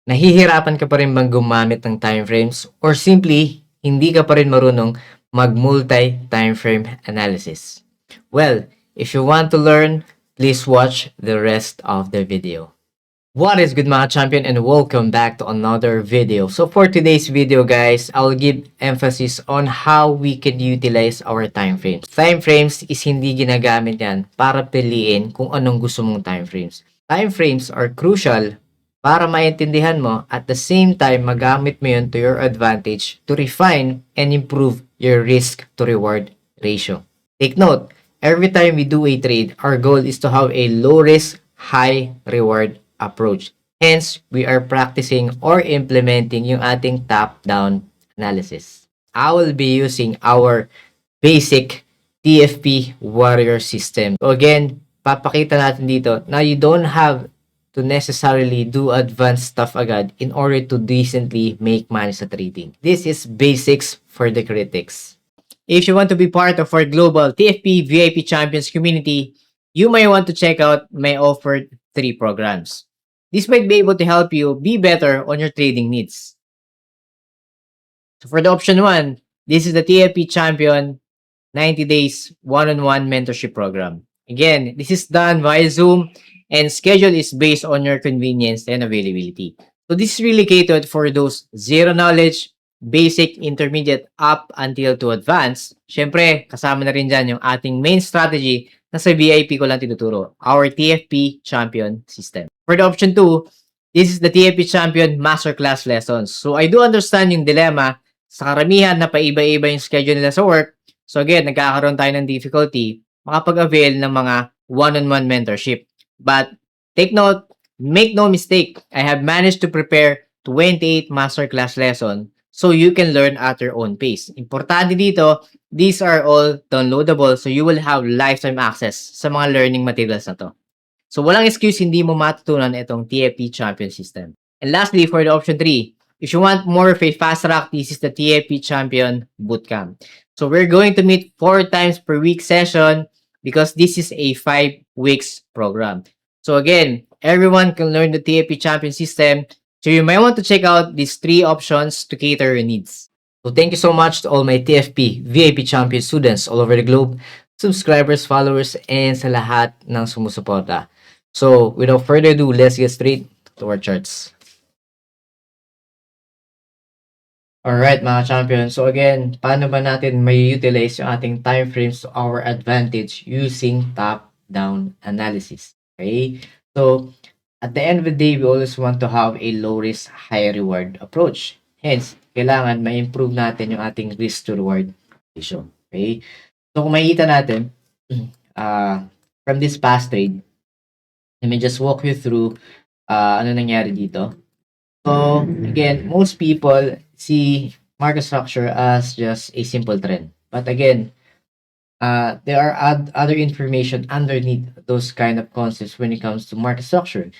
Nahihirapan ka pa rin bang gumamit ng time frames or simply hindi ka pa rin marunong mag-multi-time frame analysis? Well, if you want to learn, please watch the rest of the video. What is good mga champion and welcome back to another video. So for today's video guys, I'll give emphasis on how we can utilize our time frames. Time frames is hindi ginagamit yan para piliin kung anong gusto mong time frames. Time frames are crucial para maintindihan mo at the same time magamit mo yun to your advantage to refine and improve your risk to reward ratio. Take note, every time we do a trade, our goal is to have a low risk, high reward approach. Hence, we are practicing or implementing yung ating top-down analysis. I will be using our basic TFP warrior system. So again, papakita natin dito na you don't have to necessarily do advanced stuff agad in order to decently make money sa trading. This is basics for the critics. If you want to be part of our global TFP VIP Champions community, you may want to check out my offered 3 programs. This might be able to help you be better on your trading needs. So for the option 1, this is the TFP Champion 90 Days One-on-One Mentorship Program. Again, this is done via Zoom and schedule is based on your convenience and availability. So this is really catered for those zero knowledge, basic, intermediate, up until to advanced. Syempre, kasama na rin dyan yung ating main strategy na sa VIP ko lang tinuturo, our TFP Champion System. For the option 2, this is the TFP Champion Masterclass Lessons. So I do understand yung dilemma sa karamihan na paiba-iba yung schedule nila sa work. So again, nagkakaroon tayo ng difficulty makapag-avail ng mga one-on-one mentorship. But take note, make no mistake, I have managed to prepare 28 masterclass lessons so you can learn at your own pace. Importante dito, these are all downloadable so you will have lifetime access sa mga learning materials na to. So walang excuse hindi mo matutunan itong TFP Champion System. And lastly, for the option 3, if you want more of a fast track, this is the TFP Champion Bootcamp. So we're going to meet 4 times per week session because this is a 5 weeks program. So again, everyone can learn the TFP Champion System. So you might want to check out these 3 options to cater your needs. So thank you so much to all my TFP VIP Champion students all over the globe, subscribers, followers, and sa lahat ng sumusuporta. So without further ado, let's get straight to our charts. Alright mga champion, so again, paano ba natin may utilize yung ating time frames to our advantage using top-down analysis? Okay, so at the end of the day, we always want to have a low-risk, high-reward approach. Hence, kailangan ma-improve natin yung ating risk-to-reward ratio. Okay, so kung makikita natin, from this past trade, let me just walk you through ano nangyari dito. So, again, most people see market structure as just a simple trend. But again, there are other information underneath those kind of concepts when it comes to market structure.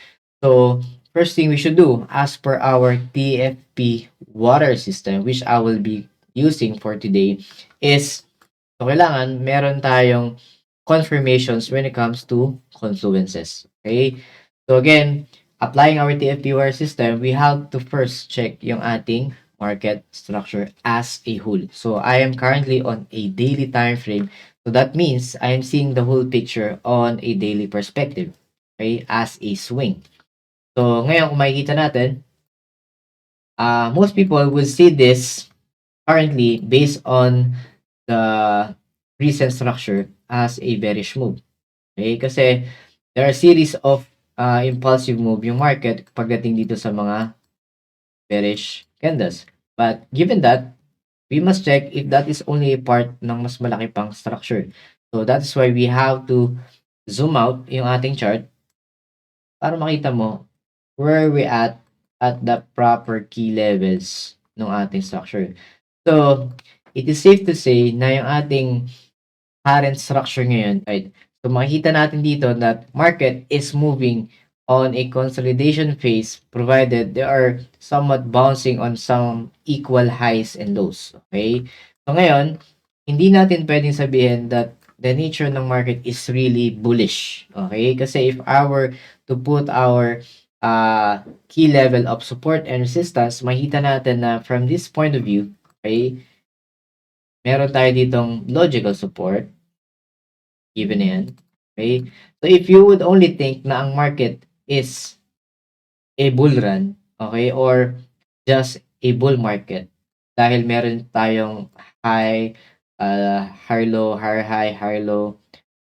So, first thing we should do, as per our TFP water system, which I will be using for today, is so kailangan meron tayong confirmations when it comes to confluences. Okay? So again, applying our TFP water system, we have to first check yung ating market structure as a whole. So I am currently on a daily time frame. So that means I am seeing the whole picture on a daily perspective. Okay? As a swing. So ngayon kung makikita natin, most people will see this currently based on the recent structure as a bearish move. Okay? Kasi there are series of impulsive move yung market pagdating dito sa mga bearish candles. But given that, we must check if that is only a part ng mas malaki pang structure. So that is why we have to zoom out yung ating chart para makita mo where we at the proper key levels ng ating structure. So, it is safe to say na yung ating current structure ngayon, right? So makikita natin dito that market is moving on a consolidation phase provided they are somewhat bouncing on some equal highs and lows. Okay? So ngayon, hindi natin pwedeng sabihin that the nature ng market is really bullish. Okay? Kasi if I were to put our key level of support and resistance, makita natin na from this point of view, okay, meron tayo ditong logical support, given na yan. Okay? So, if you would only think na ang market is a bull run, okay, or just a bull market, dahil meron tayong high, higher low, higher high, higher low,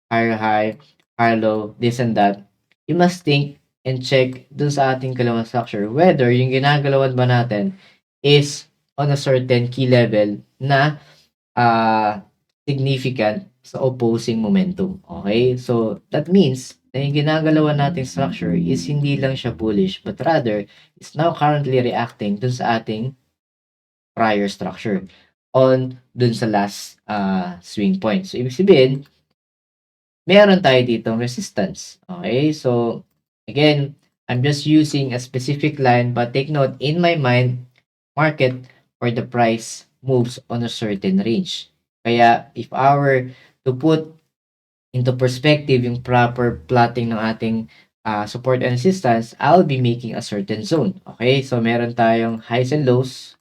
higher high, higher low, this and that, you must think and check dun sa ating kalawang structure whether yung ginagalawan ba natin is on a certain key level na significant sa opposing momentum. Okay? So, that means na yung ginagalawan nating structure is hindi lang siya bullish but rather is now currently reacting dun sa ating prior structure on dun sa last swing point. So, ibig sabihin, meron tayo ditong resistance. Okay? So, again, I'm just using a specific line but take note, in my mind, market or the price moves on a certain range. Kaya, if I were to put into perspective yung proper plotting ng ating support and resistance, I'll be making a certain zone. Okay? So, meron tayong highs and lows.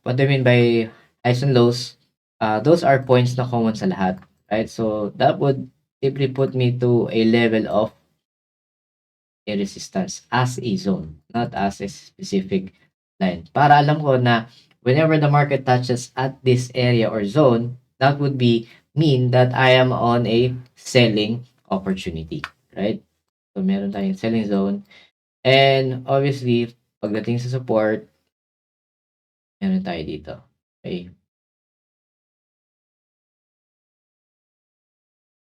What do I mean by highs and lows? Those are points na common sa lahat. Right? So, that would simply put me to a level of a resistance as a zone, not as a specific line. Para alam ko na whenever the market touches at this area or zone, that would mean that I am on a selling opportunity, right? So, meron tayong selling zone. And obviously, pagdating sa support, meron tayo dito. Okay.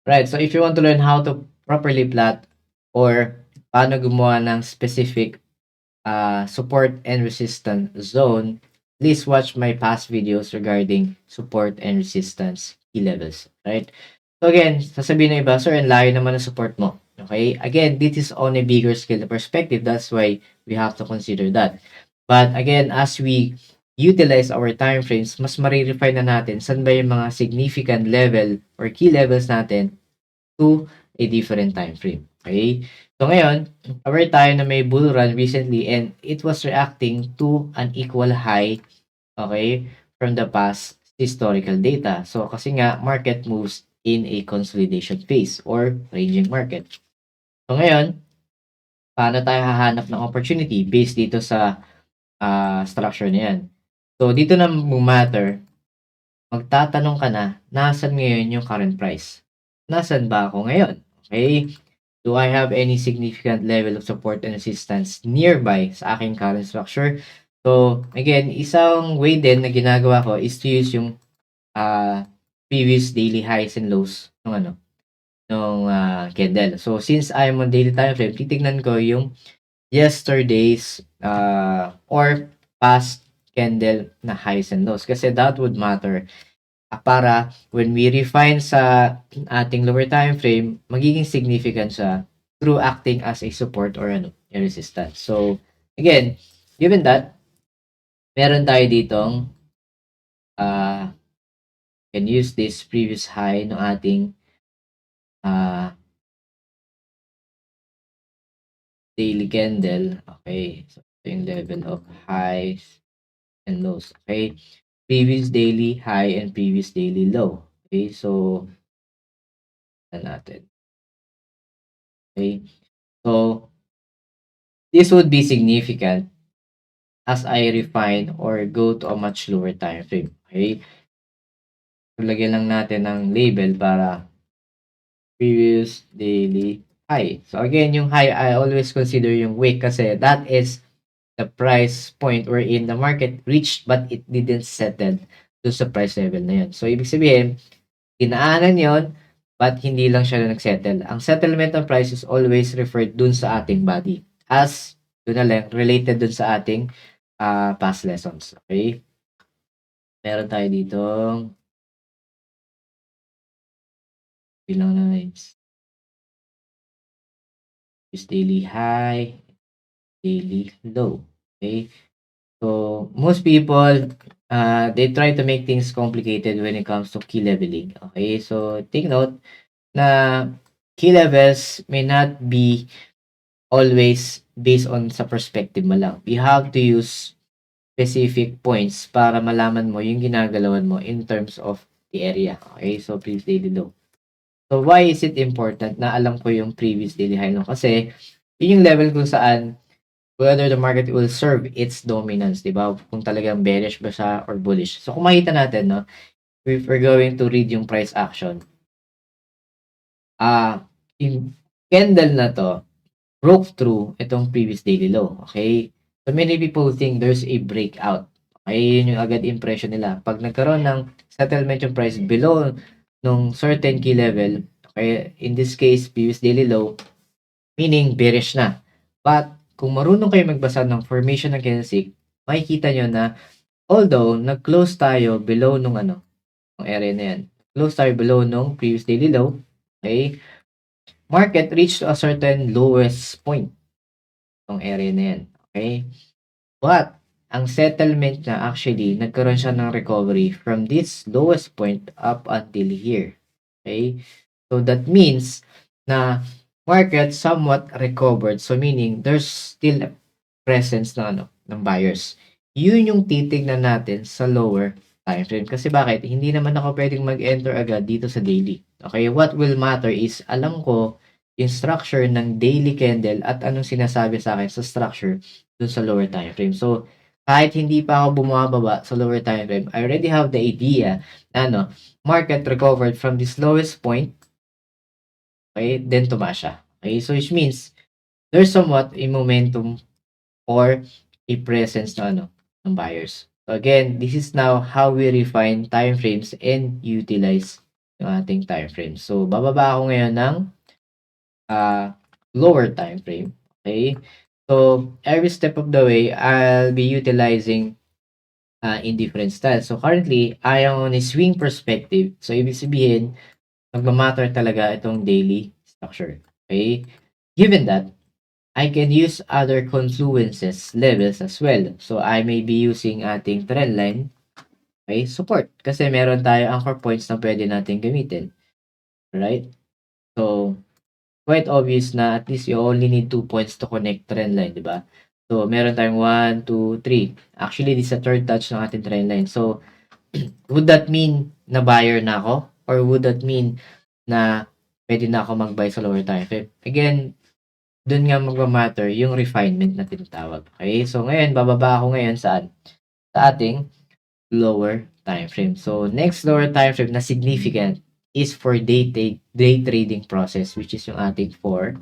Right. So, if you want to learn how to properly plot or paano gumawa ng specific support and resistance zone, please watch my past videos regarding support and resistance key levels, right? So again, sasabihin ng iba, sir, ang layo naman ng support mo. Okay? Again, this is on a bigger scale perspective. That's why we have to consider that. But again, as we utilize our time frames, mas marirefine na natin saan ba yung mga significant level or key levels natin to a different time frame. Okay? So ngayon, aware tayo na may bull run recently and it was reacting to an equal high, okay, from the past historical data. So kasi nga, market moves in a consolidation phase or ranging market. So ngayon, paano tayo hahanap ng opportunity based dito sa structure na yan? So dito na matter, magtatanong ka na, nasan ngayon yung current price? Nasan ba ako ngayon? Okay? Do I have any significant level of support and resistance nearby sa aking current structure? So, again, isang way din na ginagawa ko is to use yung previous daily highs and lows ng candle. So, since I'm on daily time frame, titignan ko yung yesterday's or past candle na highs and lows kasi that would matter para when we refine sa ating lower time frame, magiging significant siya through acting as a support or a resistance. So, again, given that, meron tayo ditong can use this previous high ng ating daily candle. Okay, so ito yung level of highs and lows. Okay, previous daily high and previous daily low. Okay, so natin. Okay, so this would be significant as I refine or go to a much lower time frame. Okay, so lagyan lang natin ng label para previous daily high. So again, yung high, I always consider yung wick kasi that is the price point wherein the market reached but it didn't settle doon sa price level na yun. So, ibig sabihin, dinaanan yon but hindi lang siya nag-settle. Ang settlement ng price is always referred dun sa ating body as, dun na lang, related dun sa ating past lessons. Okay? Meron tayo dito bilang na is daily high, daily low. Okay? So, most people, they try to make things complicated when it comes to key leveling. Okay? So, take note na key levels may not be always based on sa perspective mo lang. You have to use specific points para malaman mo yung ginagalawan mo in terms of the area. Okay? So, previous daily low. So, why is it important na alam ko yung previous daily high low? Kasi, yun yung level kung saan whether the market will serve its dominance, di ba? Kung talagang bearish ba siya or bullish. So, kung makita natin, no, if we're going to read yung price action, yung candle na to broke through itong previous daily low. Okay? So, many people think there's a breakout. Okay? Yun yung agad impression nila. Pag nagkaroon ng settlement yung price below nung certain key level, okay, in this case, previous daily low, meaning bearish na. But, kung marunong kayo magbasa ng formation ng candlestick, makikita nyo na although nag-close tayo below nung nung area na yan. Close tayo below nung previous daily low. Okay? Market reached a certain lowest point nung area na yan. Okay? But, ang settlement na actually, nagkaroon siya ng recovery from this lowest point up until here. Okay? So, that means na market somewhat recovered. So, meaning, there's still a presence ng buyers. Yun yung titignan natin sa lower time frame. Kasi bakit? Hindi naman ako pwedeng mag-enter agad dito sa daily. Okay? What will matter is, alam ko yung structure ng daily candle at anong sinasabi sa akin sa structure dun sa lower time frame. So, kahit hindi pa ako bumababa sa lower time frame, I already have the idea na market recovered from this lowest point, okay, then tumaas siya. Okay, so which means there's somewhat a momentum or a presence ng buyers. So again, this is now how we refine time frames and utilize yung ating time frames. So bababa ako ngayon ng lower time frame. Okay? So every step of the way, I'll be utilizing in different styles. So currently, I am on a swing perspective. So ibig sabihin, magmamatter talaga itong daily structure. Okay? Given that, I can use other confluences levels as well. So I may be using ating trend line, okay, support. Kasi meron tayo anchor points na pwede natin gamitin. Right? So, quite obvious na at least you only need 2 points to connect trend line, di ba? So, meron tayong 1, 2, 3. Actually, this is a third touch ng ating trend line. So, would that mean na buyer na ako? Or would that mean na pwede na ako mag-buy sa lower time frame? Again, dun nga magma-matter yung refinement na tinatawag. Okay? So, ngayon, bababa ako ngayon saan? Sa ating lower time frame. So, next lower time frame na significant is for day trading process, which is yung ating 4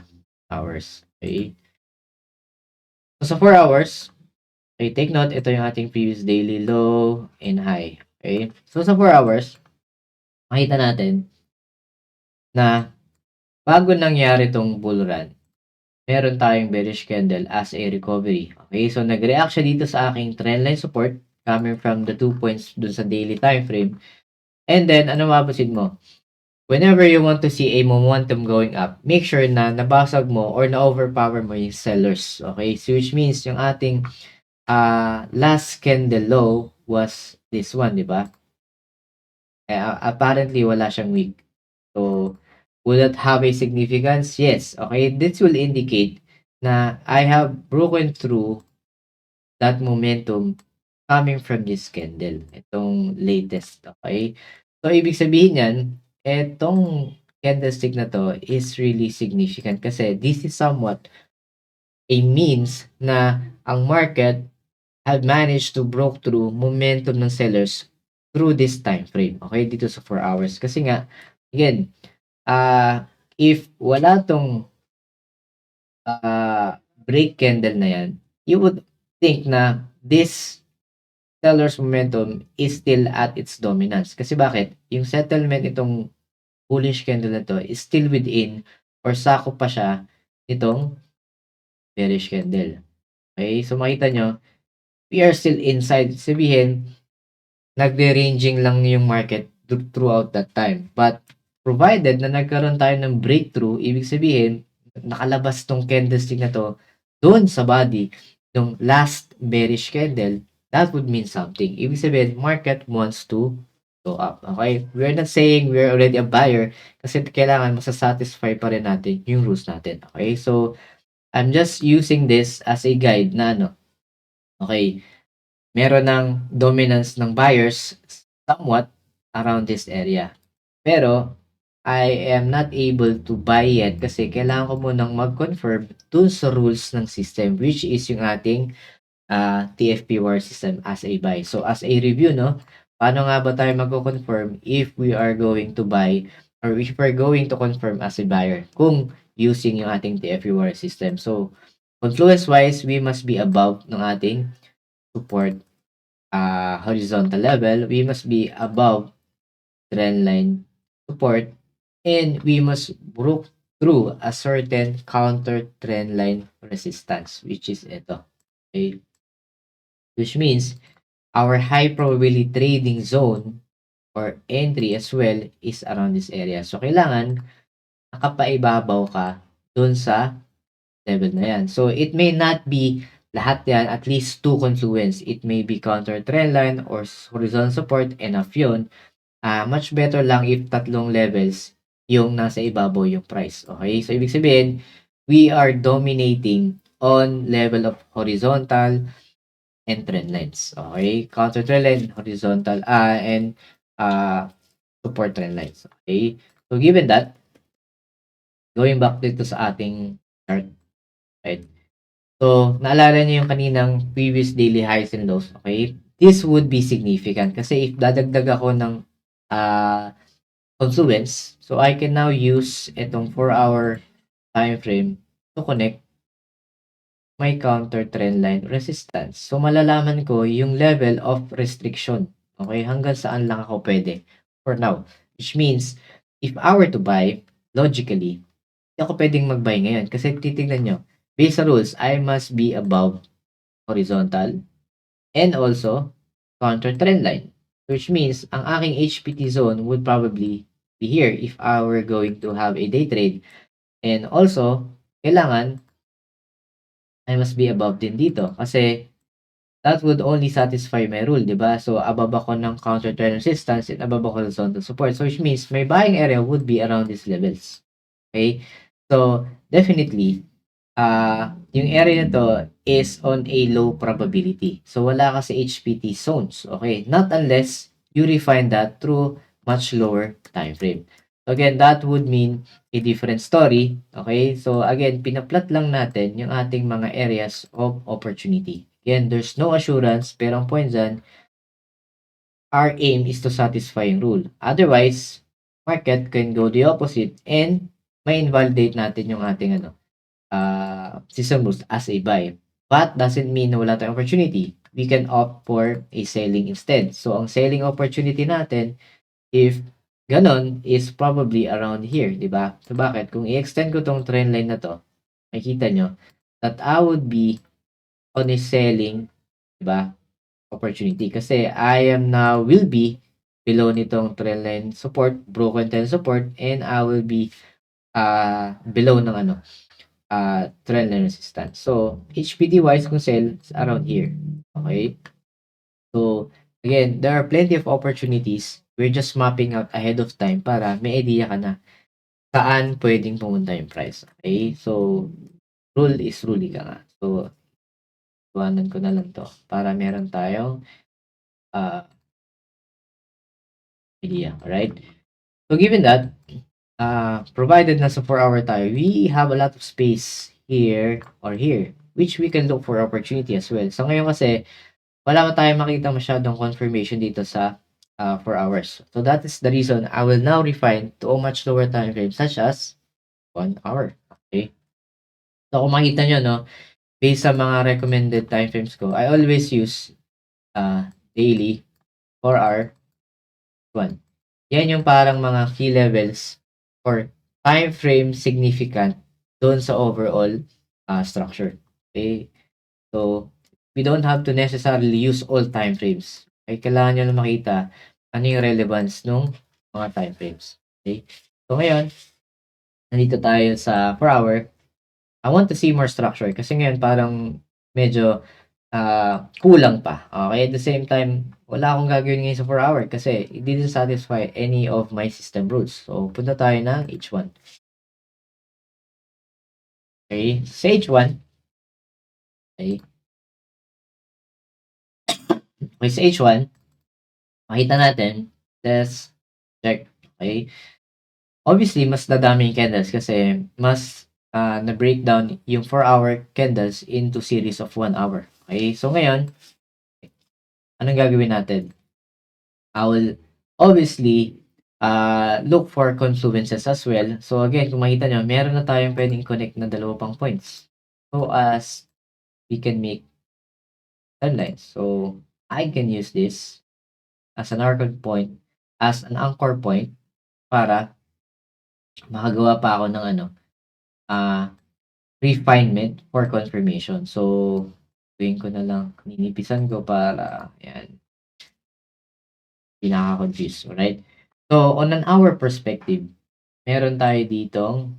hours. Okay? So, sa 4 hours, okay, take note, ito yung ating previous daily low and high. Okay? So, sa 4 hours, makita natin na bago nangyari tong bull run, meron tayong bearish candle as a recovery. Okay, so nag-react siya dito sa aking trendline support coming from the 2 points dun sa daily time frame. And then, ano mapapansin mo? Whenever you want to see a momentum going up, make sure na nabasag mo or na-overpower mo yung sellers. Okay, so which means yung ating last candle low was this one, di ba? Apparently, wala siyang weak. So, will that have a significance? Yes. Okay, this will indicate na I have broken through that momentum coming from this candle. Itong latest. Okay? So, ibig sabihin yan, itong candlestick na to is really significant kasi this is somewhat a means na ang market have managed to broke through momentum ng sellers through this time frame. Okay? Dito sa 4 hours. Kasi nga, again, if wala tong break candle na yan, you would think na this seller's momentum is still at its dominance. Kasi bakit? Yung settlement itong bullish candle na to is still within or sakop pa siya itong bearish candle. Okay? So makita nyo, we are still inside. Sabihin, nagde-ranging lang yung market throughout that time. But provided na nagkaroon tayo ng breakthrough, ibig sabihin, nakalabas tong candlestick na to doon sa body ng last bearish candle, that would mean something. Ibig sabihin, market wants to go up. Okay? We're not saying we're already a buyer kasi kailangan masasatisfy pa rin natin yung rules natin. Okay? So, I'm just using this as a guide na ano, okay, meron ng dominance ng buyers somewhat around this area. Pero, I am not able to buy yet kasi kailangan ko munang mag-confirm dun sa rules ng system, which is yung ating TFP war system as a buy. So, as a review, no, paano nga ba tayo magko-confirm if we are going to buy or if we're going to confirm as a buyer kung using yung ating TFP war system. So, confluence-wise, we must be above ng ating support horizontal level. We must be above trend line support, and we must broke through a certain counter trend line resistance, which is ito. Okay? Which means our high probability trading zone or entry as well is around this area. So, kailangan nakapaibabaw ka dun sa level na yan. So, it may not be lahat yan, at least 2 confluence. It may be counter trend line or horizontal support, enough yun. Much better lang if tatlong levels yung nasa ibabaw yung price. Okay? So, ibig sabihin, we are dominating on level of horizontal and trend lines. Okay? Counter trend line, horizontal, and support trend lines. Okay? So, given that, going back dito sa ating chart, right? So, naalala niyo yung kaninang previous daily highs and lows, okay? This would be significant kasi if dadagdag ako ng confluence, so I can now use itong 4-hour time frame to connect my counter trend line resistance. So, malalaman ko yung level of restriction. Okay? Hanggang saan lang ako pwede for now. Which means, if I were to buy, logically, hindi ako pwedeng mag-buy ngayon. Kasi titignan nyo, based sa rules, I must be above horizontal and also counter trend line. Which means, ang aking HPT zone would probably be here if I were going to have a day trade. And also, kailangan I must be above din dito kasi that would only satisfy my rule, di ba? So, above ako ng counter trend resistance and above ako horizontal support. So, which means my buying area would be around these levels. Okay? So, definitely, yung area na to is on a low probability. So, wala kasi HPT zones. Okay? Not unless you refine that through much lower time frame. So, again, that would mean a different story. Okay? So, again, pinaplot lang natin yung ating mga areas of opportunity. Again, there's no assurance, pero ang point dyan, our aim is to satisfy yung rule. Otherwise, market can go the opposite and may invalidate natin yung ating system rules as a buy. But doesn't mean na wala tayong opportunity. We can opt for a selling instead. So, ang selling opportunity natin, if ganon, is probably around here, di ba? So, bakit? Kung i-extend ko tong trend line na to, makikita nyo, that I would be on a selling, di ba, opportunity. Kasi I am now, will be below nitong trend line support, broken trend support, and I will be below ng trend line resistance. So, HPD wise, kung sell, it's around here. Okay? So, again, there are plenty of opportunities. We're just mapping out ahead of time para may idea ka na saan pwedeng pumunta yung price. Okay? So, rule is rule ka nga. So, tuwanan ko na lang to para meron tayong idea. Alright? So, given that, provided na sa 4-hour tayo, we have a lot of space here or here, which we can look for opportunity as well. So, ngayon kasi, wala pa tayong makita masyadong confirmation dito sa 4 hours. So, that is the reason I will now refine to a much lower time frame such as 1 hour. Okay? So, kung makita nyo, no, based sa mga recommended time frames ko, I always use daily, 4 hour, 1. Yan yung parang mga key levels or time frame significant doon sa overall structure. Okay? So, we don't have to necessarily use all time frames. Okay? Kailangan nyo na makita ano yung relevance ng mga time frames. Okay? So, ngayon, nandito tayo sa 4 hour. I want to see more structure kasi ngayon parang medyo kulang pa. Okay? At the same time, wala akong gagawin ngayon sa 4 hour kasi it didn't satisfy any of my system rules. So, punta tayo ng H1. Okay? Sa H1, okay? Okay, sa H1, makita natin, let's check, okay? Obviously, mas dadami yung candles kasi mas na-breakdown yung 4-hour candles into series of 1 hour. Okay? So, ngayon, anong gagawin natin? I will obviously look for confluences as well. So, again, kung makita nyo, meron na tayong pwedeng connect na dalawa pang points. So, as we can make trend lines. So, I can use this as an anchor point, para makagawa pa ako ng ah, refinement for confirmation. So, gawin ko na lang, ninipisan ko para, yan, pinaka-confuse, alright? So, on an hour perspective, meron tayo ditong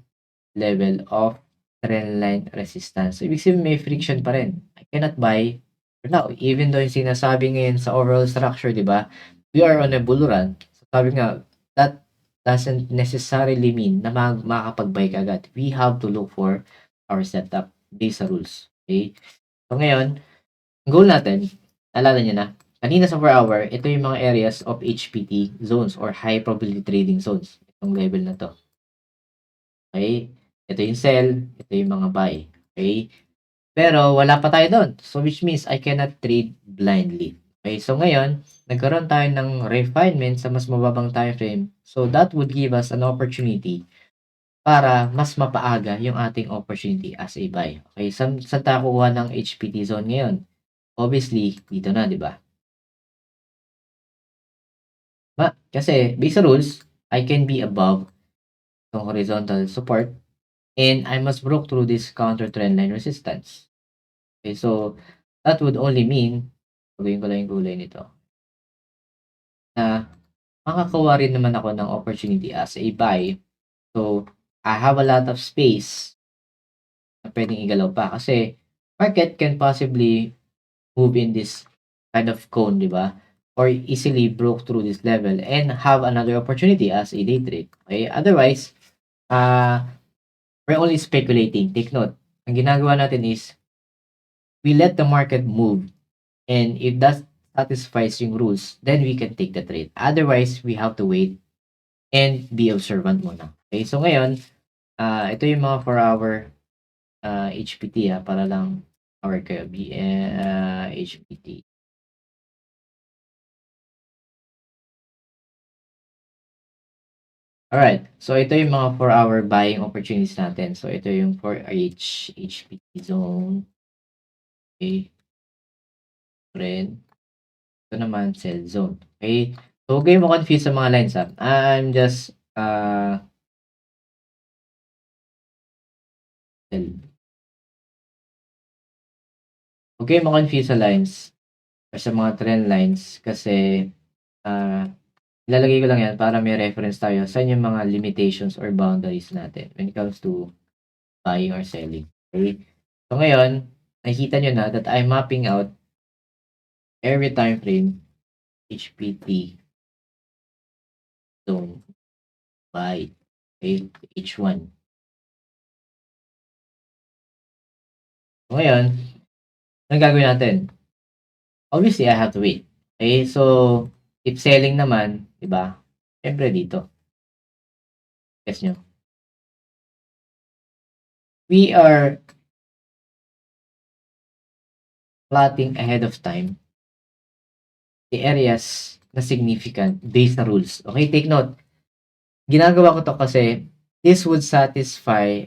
level of trend line resistance. So, ibig sabihin may friction pa rin. I cannot buy for now. Even though yung sinasabi ngayon sa overall structure, di ba? We are on a bull run. So, sabi nga, that doesn't necessarily mean na makakapag-buy ka agad. We have to look for our setup based sa rules. Okay? So, ngayon, ang goal natin, alala nyo na, kanina sa 4 hour, ito yung mga areas of HPT zones or high probability trading zones. Itong level na to. Okay? Ito yung sell, ito yung mga buy. Okay? Pero wala pa tayo doon. So which means I cannot trade blindly. Okay? So ngayon, nagkaroon tayo ng refinement sa mas mababang time frame. So that would give us an opportunity para mas mapaaga yung ating opportunity as a buy. Okay? Saan tayo kukuha ng HPT zone ngayon? Obviously, dito na, di ba? Kasi based sa rules, I can be above yung horizontal support and I must broke through this counter trend line resistance. Okay, so that would only mean, gawin ko lang yung kulay nito, na makakakuha rin naman ako ng opportunity as a buy. So, I have a lot of space na pwedeng igalaw pa kasi market can possibly move in this kind of cone, di ba? Or easily broke through this level and have another opportunity as a day trade. Okay? Otherwise, we're only speculating. Take note. Ang ginagawa natin is we let the market move, and if that satisfies yung rules, then we can take the trade. Otherwise, we have to wait and be observant muna. Okay? So ngayon, ito yung mga 4-hour HPT para lang aware kayo. HPT. Alright. So ito yung mga 4-hour buying opportunities natin. So ito yung 4H HPT zone. Okay. Friend. Ito naman, sell zone. Okay? So, huwag kayong ma-confuse sa mga lines, ha. I'm just, sell. Huwag kayong ma-confuse sa lines or sa mga trend lines kasi, ilalagay ko lang yan para may reference tayo sa yung mga limitations or boundaries natin when it comes to buying or selling. Okay? So, ngayon, nakikita nyo na that I'm mapping out every time frame HPT zone by H1. So, ngayon, anong gagawin natin? Obviously, I have to wait. Okay, so, if selling naman, di ba? Siyempre dito. Guess nyo. We are plotting ahead of time the areas na significant based na rules. Okay, take note. Ginagawa ko to kasi this would satisfy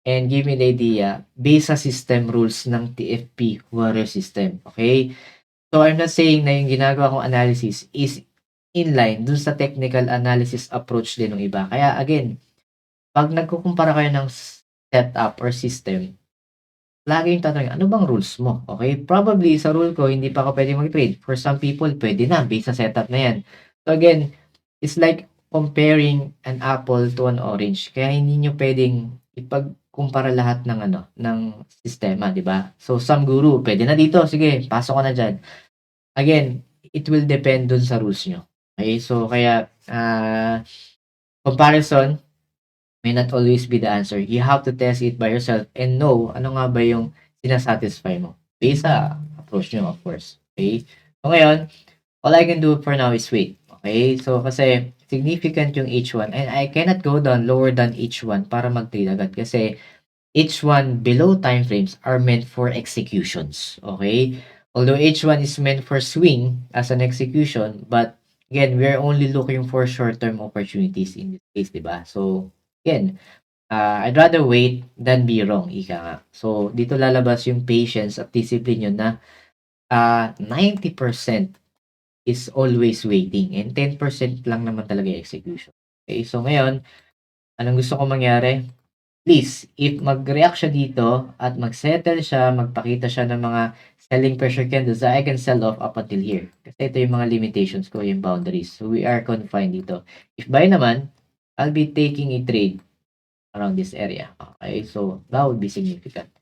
and give me the idea based sa system rules ng TFP warrior system. Okay? So, I'm not saying na yung ginagawa kong analysis is inline dun sa technical analysis approach din ng iba. Kaya, again, pag nagkukumpara kayo ng setup or system, laging tatanungin, ano bang rules mo? Okay? Probably, sa rule ko, hindi pa ako pwede mag-trade. For some people, pwede na, based sa setup na yan. So, again, it's like comparing an apple to an orange. Kaya hindi nyo pwedeng ipagkumpara lahat ng ng sistema, di ba? So, some guru, pwede na dito. Sige, pasok ko na dyan. Again, it will depend dun sa rules nyo. Okay? So, kaya, comparison, may not always be the answer. You have to test it by yourself and know ano nga ba yung sinasatisfy mo. Based sa approach nyo, of course. Okay? So ngayon, all I can do for now is wait. Okay? So kasi significant yung H1 and I cannot go down lower than H1 para mag-trade agad kasi H1 below time frames are meant for executions. Okay? Although H1 is meant for swing as an execution, but again, we're only looking for short-term opportunities in this case, diba? So, again, I'd rather wait than be wrong, ika nga. So, dito lalabas yung patience at discipline yun na 90% is always waiting and 10% lang naman talaga yung execution. Okay, so ngayon, anong gusto ko mangyari? Please, if mag-react siya dito at mag-settle siya, magpakita siya ng mga selling pressure candles, I can sell off up until here. Kasi ito yung mga limitations ko, yung boundaries. So, we are confined dito. If buy naman, I'll be taking a trade around this area. Okay, so that would be significant.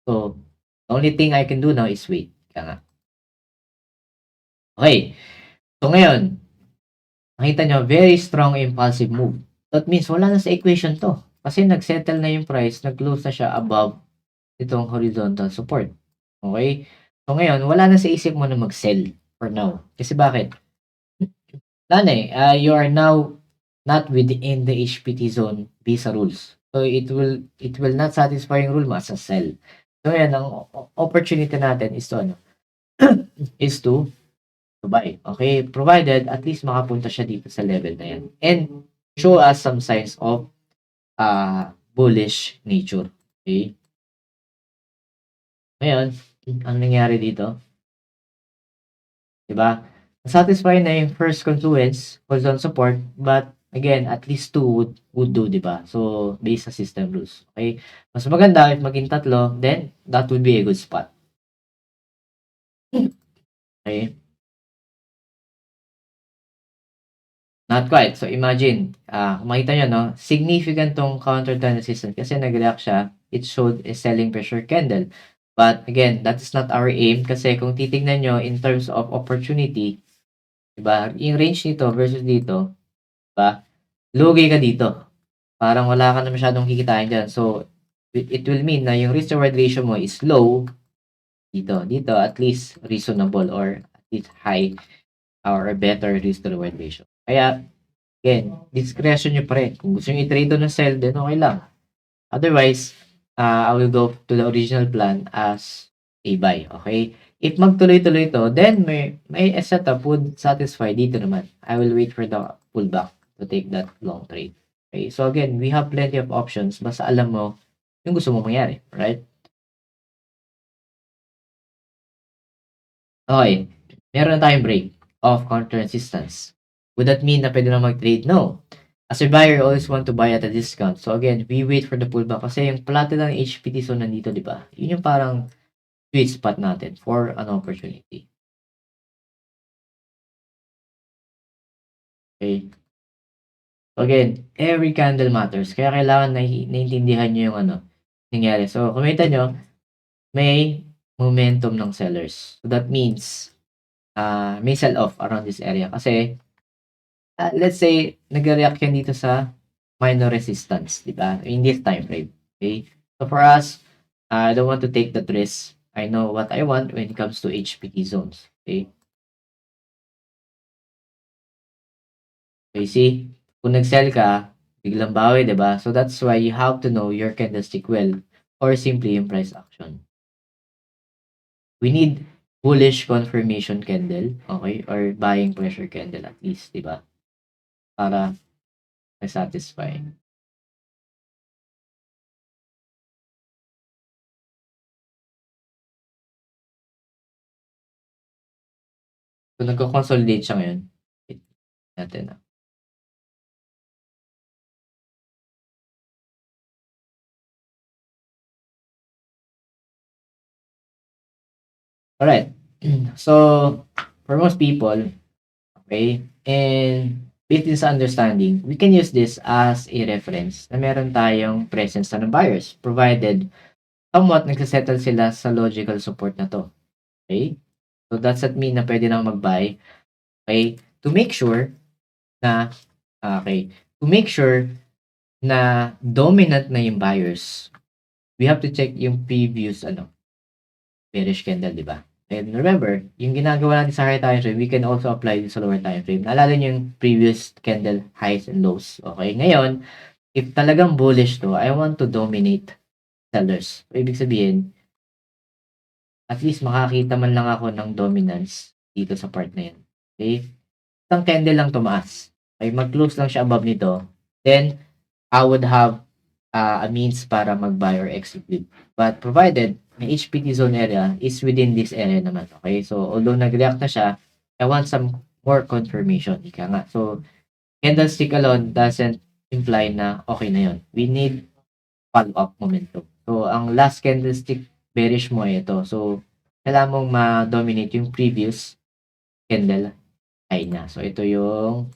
So, the only thing I can do now is wait. Kaya nga. Okay, so ngayon, nakita nyo, very strong impulsive move. That means wala na sa equation to. Kasi nag-settle na yung price, nag-close na siya above itong horizontal support. Okay? So ngayon, wala na sa isip mo na mag-sell for now. Kasi bakit? Wala na eh. You are now not within the HPT zone visa rules. So it will not satisfy yung rule mo as a sell. So ngayon, ang opportunity natin is to ano? is to buy. Okay? Provided at least makapunta siya dito sa level na yan. And show us some signs of bullish nature. Okay? Ngayon, ang nangyari dito, diba? Satisfy na yung first confluence, horizontal support, but again, at least two would do, diba? So, based sa system rules. Okay? Mas maganda if maging tatlo, then that would be a good spot. Okay? Not quite. So, imagine, kung makita nyo, no? Significant tong counter trend resistance kasi nag-react siya. It showed a selling pressure candle. But again, that is not our aim kasi kung titignan nyo in terms of opportunity, diba? Yung range nito versus dito, diba? Lugi ka dito. Parang wala ka na masyadong kikitain dyan. So, it will mean na yung risk reward ratio mo is low dito. Dito, at least reasonable or at least high or better risk to reward ratio. Kaya, again, discretion nyo pa rin. Kung gusto nyo i-trade doon ng sell, then okay lang. Otherwise, I will go to the original plan as a buy. Okay? If magtuloy-tuloy to, then may setup would satisfy dito naman. I will wait for the pullback to take that long trade. Okay? So again, we have plenty of options. Basta alam mo yung gusto mo mangyari. Right? Okay. Meron na tayong break of counter resistance. Would that mean na pwede na mag-trade? No. As a buyer, you always want to buy at a discount. So again, we wait for the pullback kasi yung platinum HPT zone nandito, di ba? Yun yung parang sweet spot natin for an opportunity. Okay? So again, every candle matters. Kaya kailangan naiintindihan nyo yung nangyari. So, kumita nyo, may momentum ng sellers. So that means, may sell-off around this area. Kasi, let's say, nag-react yan dito sa minor resistance, di ba? In this time frame. Okay? So for us, I don't want to take that risk. I know what I want when it comes to HPT zones. Okay? Okay, see? Kung nag-sell ka, biglang bawi, di ba? So that's why you have to know your candlestick well or simply yung price action. We need bullish confirmation candle, okay? Or buying pressure candle at least, di ba? Para ma-satisfy. So nagko-consolidate siya ngayon. Wait natin. Alright. So, for most people, okay, and with this understanding, we can use this as a reference na meron tayong presence na ng buyers, provided somewhat nagsasettle sila sa logical support na to. Okay? So, that's at mean na pwede na mag-buy. Okay? To make sure na, okay, to make sure na dominant na yung buyers, we have to check yung previous bearish candle, di ba? And remember, yung ginagawa natin sa higher time frame, we can also apply this sa lower time frame. Naalala nyo yung previous candle highs and lows. Okay, ngayon, if talagang bullish to, I want to dominate sellers. So, ibig sabihin, at least makakita man lang ako ng dominance dito sa part na yan. Okay? Isang candle lang tumaas. Okay, mag-close lang siya above nito. Then, I would have a means para mag-buy or execute. But provided may HPT zone area is within this area naman. Okay? So, although nag-react na siya, I want some more confirmation. Ika nga. So, candlestick alone doesn't imply na okay na yon. We need follow-up momentum. So, ang last candlestick bearish mo ay ito. So, kailangan mong ma-dominate yung previous candle high na. So, ito yung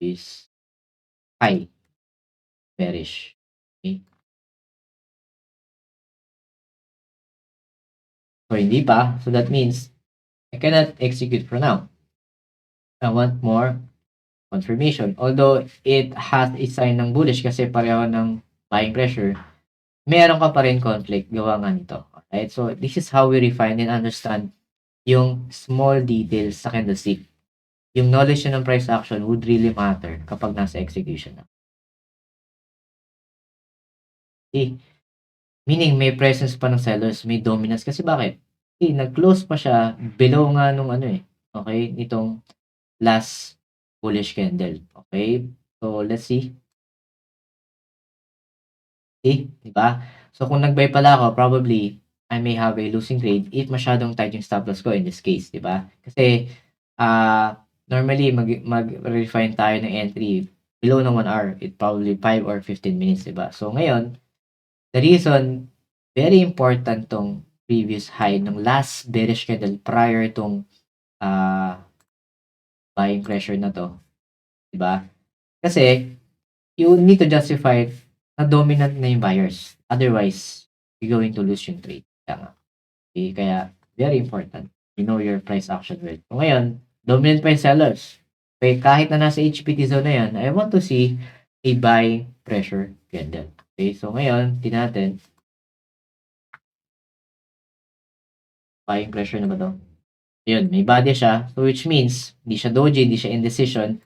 is high bearish. Okay? So, hindi pa. So, that means I cannot execute for now. I want more confirmation. Although, it has a sign ng bullish kasi pareho ng buying pressure, meron ka pa rin conflict gawa nga nito. Right? So, this is how we refine and understand yung small details sa candlestick. Yung knowledge ng price action would really matter kapag nasa execution na. Okay? Meaning, may presence pa ng sellers, may dominance. Kasi bakit? Okay, nag-close pa siya below nga nung okay, nitong last bullish candle. Okay? So, let's see. Okay? Diba? So, kung nag-buy pala ako, probably, I may have a losing trade if masyadong tight yung stop loss ko in this case. Diba? Kasi, normally, mag-refine tayo ng entry below ng 1 hour. It probably 5 or 15 minutes. Diba? So, ngayon, the reason, very important tong previous high ng last bearish candle prior tong buying pressure na to. Diba? Kasi, you need to justify na dominant na yung buyers. Otherwise, you're going to lose yung trade. Okay? Kaya, very important. You know your price action well. So, ngayon, dominant pa yung sellers. Okay, kahit na nasa HPT zone na yan, I want to see a buying pressure candle. Okay, so ngayon, natin, buying pressure na ba to? Ayun, may body siya. So, which means, hindi siya doji, hindi siya indecision.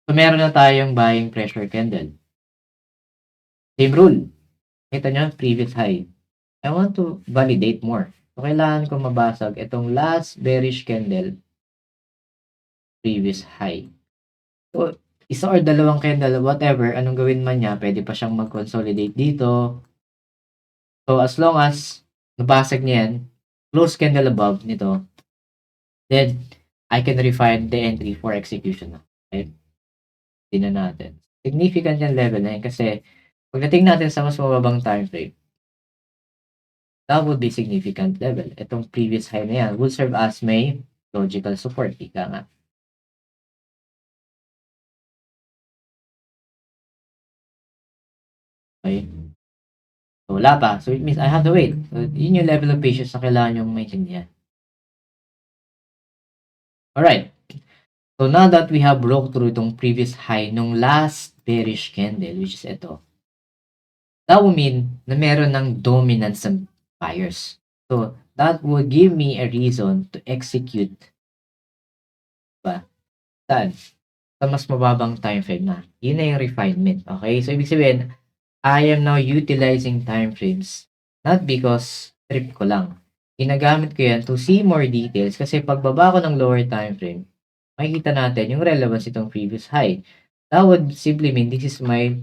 So, meron na tayong buying pressure candle. Same rule. Kita nyo, previous high. I want to validate more. So, kailangan ko mabasag itong last bearish candle, previous high. So, isa or dalawang candle, whatever, anong gawin man niya, pwede pa siyang mag-consolidate dito. So, as long as nabasag niya yan, close candle above nito, then, I can refine the entry for execution na. Okay? Tingnan natin. Significant yung level na yun kasi pagdating natin sa mas mababang time frame, that would be significant level. Itong previous high na yan will serve as may logical support. Ika nga. Okay? So, wala pa. So, it means I have to wait. So, yun yung level of patience na kailangan yung maintindihan. Alright. So, now that we have broke through itong previous high nung last bearish candle, which is ito, that would mean na meron ng dominance ng buyers. So, that would give me a reason to execute ba? Saan? Sa mas mababang time frame na. Yun na yung refinement. Okay? So, ibig sabihin, I am now utilizing time frames not because trip ko lang. Ginagamit ko yan to see more details kasi pagbaba ko ng lower time frame, makikita natin yung relevance itong previous high. That would simply mean this is my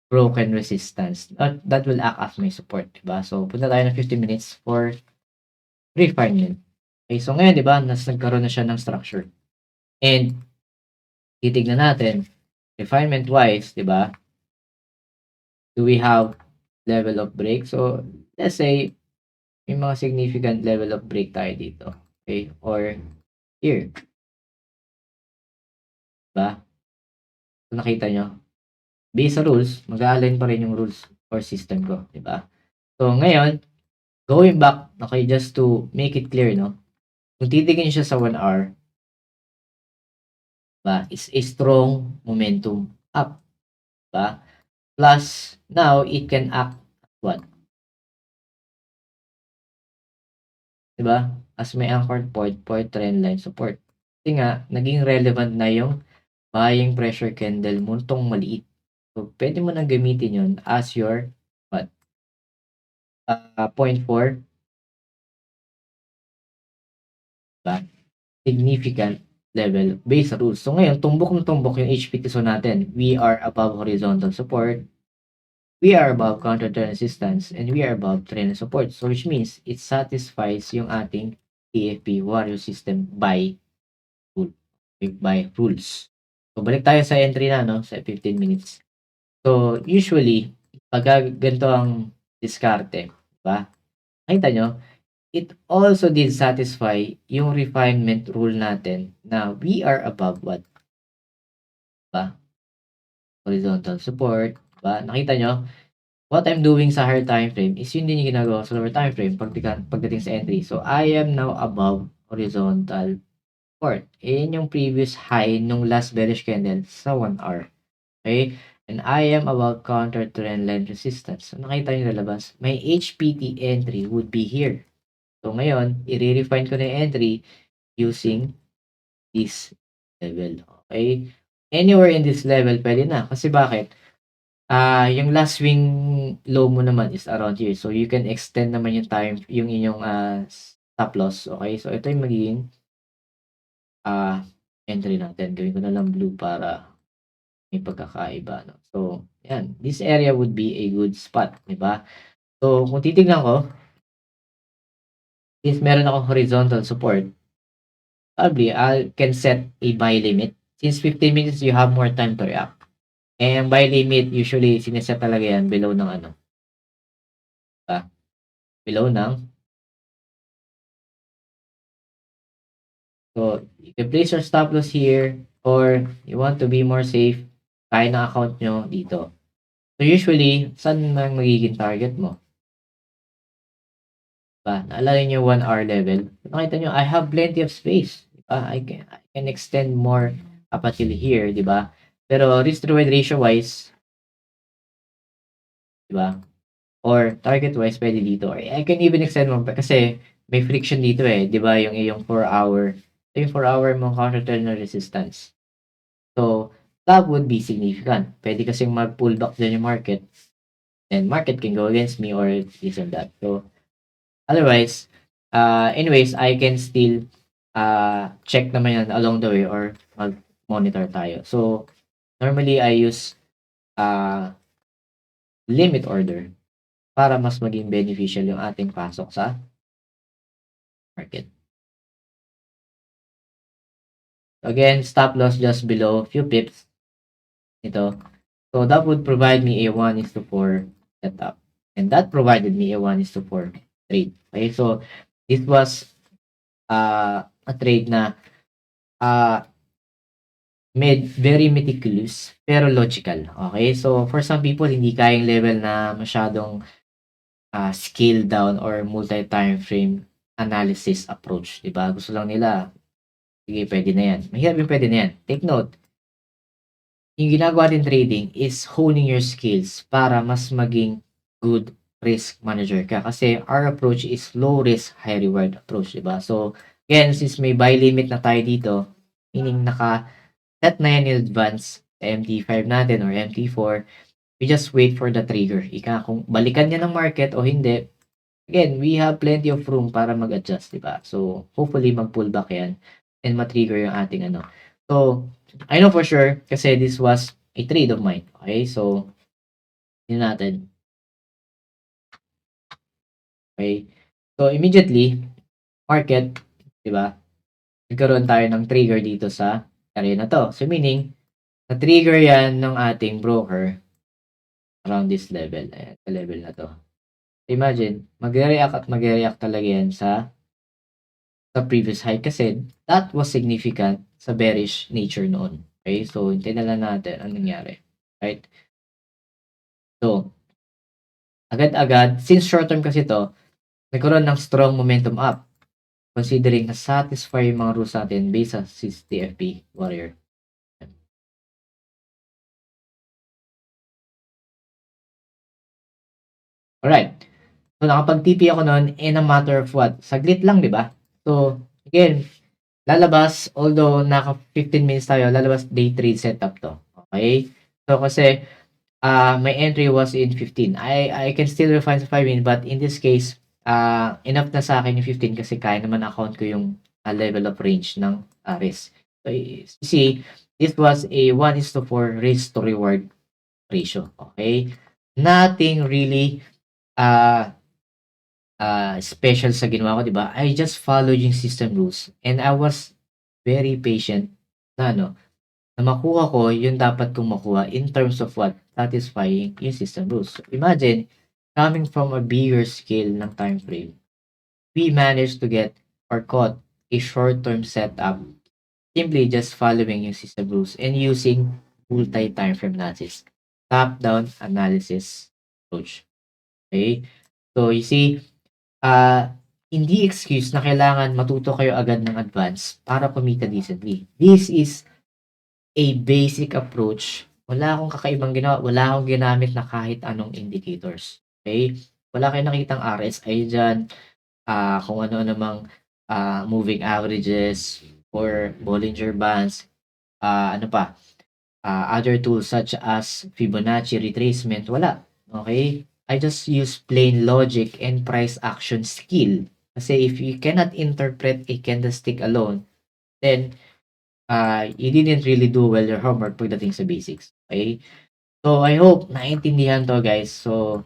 broken resistance. That will act as my support. Diba? So, punta tayo ng 15 minutes for refinement. Okay, so ngayon, diba, nagkaroon na siya ng structure. And, titignan natin, refinement-wise, diba, do we have level of break? So, let's say, may mga significant level of break tayo dito. Okay? Or, here. Diba? So, nakita nyo? Based sa rules, mag-align pa rin yung rules or system ko. Diba? So, ngayon, going back, okay, just to make it clear, no? Kung titigin siya sa 1 hour, diba, is a strong momentum up. Diba? Plus, now, it can act as what? Diba? As may anchored point for trend line support. Kasi nga, naging relevant na yung buying pressure candle multong maliit. So, pwede mo nang gamitin yun as your what? Point for diba? Significant level based rules. So, ngayon, tumbok na tumbok yung HPT zone natin. We are above horizontal support. We are above counter-trend resistance and we are above trend support. So, which means it satisfies yung ating TFP warrior system by rule, by rules. So, balik tayo sa entry na, no? Sa 15 minutes. So, usually, pagka ganito ang diskarte, diba? Nakita nyo, it also did satisfy yung refinement rule natin na we are above what? Diba? Horizontal support. Diba? Nakita nyo, what I'm doing sa higher time frame is yun din yung ginagawa sa lower time frame pagdating sa entry. So, I am now above horizontal support. Yan yung previous high nung last bearish candle sa 1 hour. Okay? And I am above counter trend line resistance. So, nakita nyo lalabas, my HPT entry would be here. So, ngayon, i-refine ko na yung entry using this level. Okay? Anywhere in this level, pwede na. Kasi bakit? Yung last swing low mo naman is around here. So, you can extend naman yung time, yung inyong stop loss. Okay? So, ito yung magiging entry natin. Gawin ko na lang blue para may pagkakaiba. No? So, yan. This area would be a good spot. Diba? So, kung titignan ko, since meron akong horizontal support, probably I can set a buy limit. Since 15 minutes, you have more time to react. And buy limit, usually, sineset talaga yan below ng ano. Diba? Below ng. So, you can place your stop loss here or you want to be more safe, kaya na account nyo dito. So, usually, saan nang magiging target mo? Diba? Naalala nyo 1 hour level. Nakita nyo, I have plenty of space. Diba? I can extend more up until here, diba? Pero risk-reward ratio-wise, diba? Or target-wise, pwede dito. Or I can even extend more kasi may friction dito eh. Diba? Yung iyong 4 hour. So, yung 4 hour mong counter-trend resistance. So, that would be significant. Pwede kasing mag-pullback dyan yung market. And market can go against me or this and that. So, otherwise, anyways, I can still check naman yan along the way or mag-monitor tayo. So, normally, I use limit order para mas maging beneficial yung ating pasok sa market. Again, stop loss just below few pips. Ito. So, that would provide me a 1:4 setup. And that provided me a 1:4 trade. Okay, so, this was a trade na made very meticulous pero logical. Okay, so for some people, hindi kayang level na masyadong scale down or multi-time frame analysis approach. Diba? Gusto lang nila, sige, pwede na yan. Mahirap yung pwede na yan. Take note, yung ginagawa din trading is honing your skills para mas maging good risk manager ka. Kasi our approach is low risk, high reward approach, diba? So, again, since may buy limit na tayo dito, meaning naka-set na yan in advance sa MT5 natin or MT4, we just wait for the trigger. Kung balikan niya ng market o hindi, again, we have plenty of room para mag-adjust, diba? So, hopefully, mag-pullback yan and ma-trigger yung ating ano. So, I know for sure kasi this was a trade of mine. Okay, so yun natin. Okay. So immediately market, 'di ba? Nagkaroon tayo ng trigger dito sa area na to. So meaning na-trigger 'yan ng ating broker around this level. Ayan, sa level na to. Imagine, magre-react at magre-react talaga 'yan sa previous high kasi that was significant sa bearish nature noon. Okay? So hintayin na lang natin anong nangyari. Right? So, agad-agad, since short term kasi to, nagkaroon ng strong momentum up considering na satisfy yung mga rules natin based sa TFP Warrior. Alright. So, nakapag-TP ako nun in a matter of what? Saglit lang, di ba? So, again, lalabas, although naka 15 minutes tayo, lalabas day trade setup to. Okay? So, kasi my entry was in 15. I can still refine sa 5 minutes, but in this case, enough na sa akin yung 15 kasi kaya naman account ko yung level of range ng risk. So, you see, this was a 1:4 risk to reward ratio. Okay? Nothing really uh, special sa ginawa ko, 'di ba? I just followed yung system rules and I was very patient na ano, na makuha ko yung dapat kong makuha in terms of what? Satisfying yung system rules. So, imagine, coming from a bigger scale ng time frame, we managed to get or caught a short-term setup simply just following yung system rules and using multi-time frame analysis, top-down analysis approach. Okay? So, you see, hindi excuse na kailangan matuto kayo agad ng advance para kumita decently. This is a basic approach. Wala akong kakaibang ginawa, wala akong ginamit na kahit anong indicators. Okay? Wala kayong nakitang RSI diyan, kung ano namang moving averages or Bollinger Bands, ano pa, other tools such as Fibonacci retracement, wala. Okay? I just use plain logic and price action skill. Kasi if you cannot interpret a candlestick alone, then you didn't really do well your homework pagdating sa basics. Okay? So I hope naintindihan to guys. So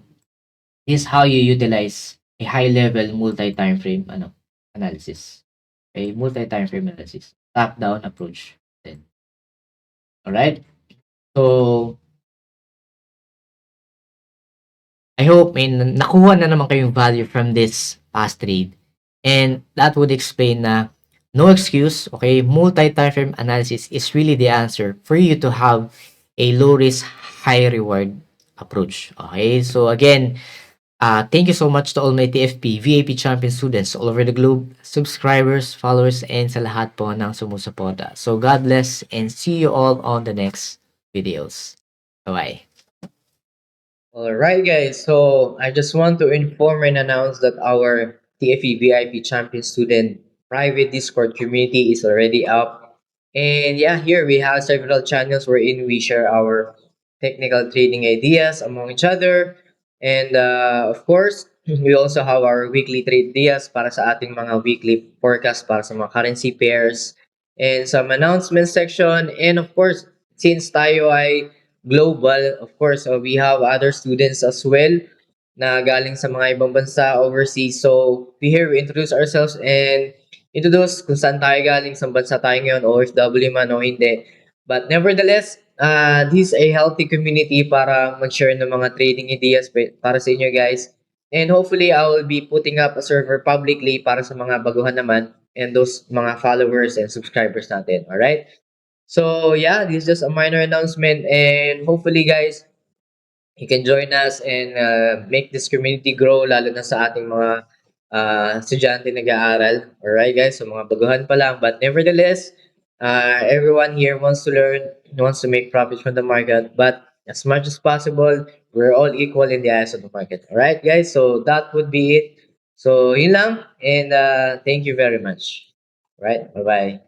this is how you utilize a high level multi-time frame analysis. Okay? Multi-time frame analysis. Top-down approach. Then, all right? So I hope may nakuha na naman kayong value from this past trade. And that would explain na no excuse, okay? Multi-time frame analysis is really the answer for you to have a low risk, high reward approach. Okay? So again, thank you so much to all my TFP, VIP champion students all over the globe, subscribers, followers, and sa lahat po ng sumusuporta. So God bless and see you all on the next videos. Bye-bye. Alright, guys. So I just want to inform and announce that our TFE VIP Champion Student private Discord community is already up. And yeah, here we have several channels wherein we share our technical trading ideas among each other. And of course, we also have our weekly trade ideas para sa ating mga weekly forecast para sa mga currency pairs and some announcement section. And of course, since tayo ay global. Of course, we have other students as well na galing sa mga ibang bansa overseas. So, we introduce ourselves and introduce kung saan tayo galing, sa bansa tayo ngayon, OFW man o hindi. But nevertheless, this is a healthy community para mag-share ng mga trading ideas para sa inyo guys. And hopefully, I will be putting up a server publicly para sa mga baguhan naman and those mga followers and subscribers natin. Alright? So yeah, this is just a minor announcement, and hopefully, guys, you can join us and make this community grow, lalo na sa ating mga estudyante nag-aaral. Alright, guys, so mga baguhan pa lang. But nevertheless, everyone here wants to learn, wants to make profit from the market, but as much as possible, we're all equal in the eyes of the market. Alright, guys, so that would be it. So, yun lang, and thank you very much. Right, bye-bye.